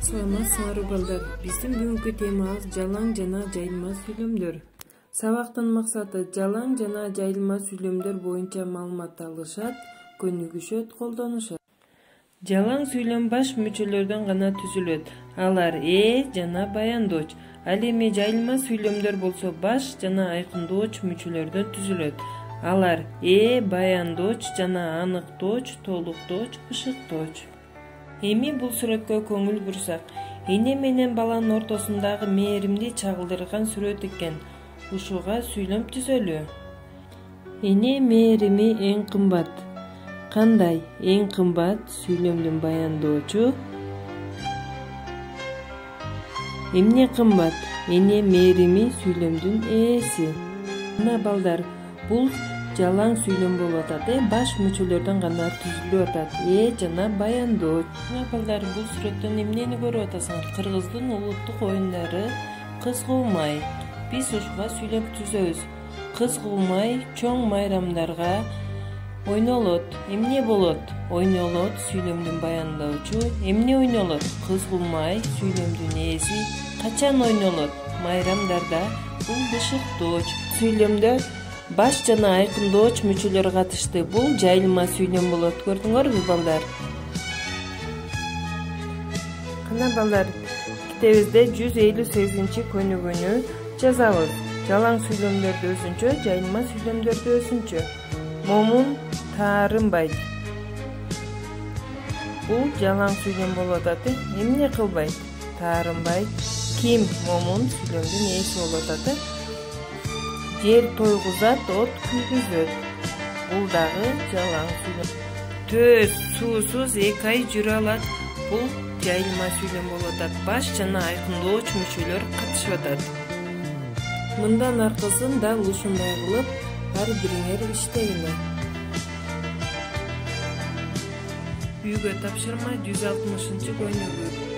Саламатсыңарбы балдар. Биздин бүгүнкү темабыз жалаң жана жайылма сүйлөмдөр. Сабактын максаты жалаң жана жайылма сүйлөмдөр боюнча маалымат алышат, көнүгүшөт, колдонушат. Жалаң сүйлөм баш мүчөлөрдөн гана түзүлөт. Алар жана баяндооч. Ал эми жайылма сүйлөмдөр болсо баш жана айкындооч мүчөлөрдөн түзүлөт. Алар баяндооч жана аныктооч, толуктооч, ышыктооч. Эми бул сүрөткө көңүл бурсак, эне менен баланын ортосундагы мээримди чагылдырган сүрөт экен. Ушуга сүйлөм түзөлү. Эне мээрими эң кымбат. Кандай? Эң кымбат сүйлөмдүн баяндоочу. Эмне кымбат? Эне мээрими сүйлөмдүн ээси. Мына балдар, бул жалаң сүйлөм болуп атат. Баш мүчөлөрдөн гана түзүлүп атат. Жана баяндооч. Мына балдар, бул сүрөттөн эмнени көрүп атасыңар? Кыргыздын улуттук оюндары кыз куулмай. Биз ушуга сүйлөм түзөбүз. Кыз куулмай чоң майрамдарга ойнолот. Эмне болот? Ойнолот сүйлөмдүн баяндоочу. Эмне ойнолот? Кыз куулмай сүйлөмдүн ээси. Качан ойнолот? Майрамдарда. Бул ышыктооч. Сүйлөмдө баш жана айкындооч мүчөлөр катышты. Бул жайылма сүйлөм болот. Көрдүңөрбү балдар? Кана балдар, китебибизде 158-чи көнүгүүнү жазабыз. Жалаң сүйлөмдөрдү өзүнчө, жайылма сүйлөмдөрдү өзүнчө. Момун таарынбайт. Бул жалаң сүйлөм болуп атат. Эмне кылбайт? Таарынбайт. Ким? Момун сүйлөмдүн ээси болуп атат. Жер тойгузат, от күйгүзөт. Бул дагы жалаң сүйлөм. Төз суусуз 2 ай жүрө алат. Бул жайылма сүйлөм болуп атат. Баш жана айкындооч мүчөлөр катышып атат. Мындан аркасын дал ушундай кылып, ар бириңер иштегиле. Үйгө тапшырма 160-чы көнүгүү.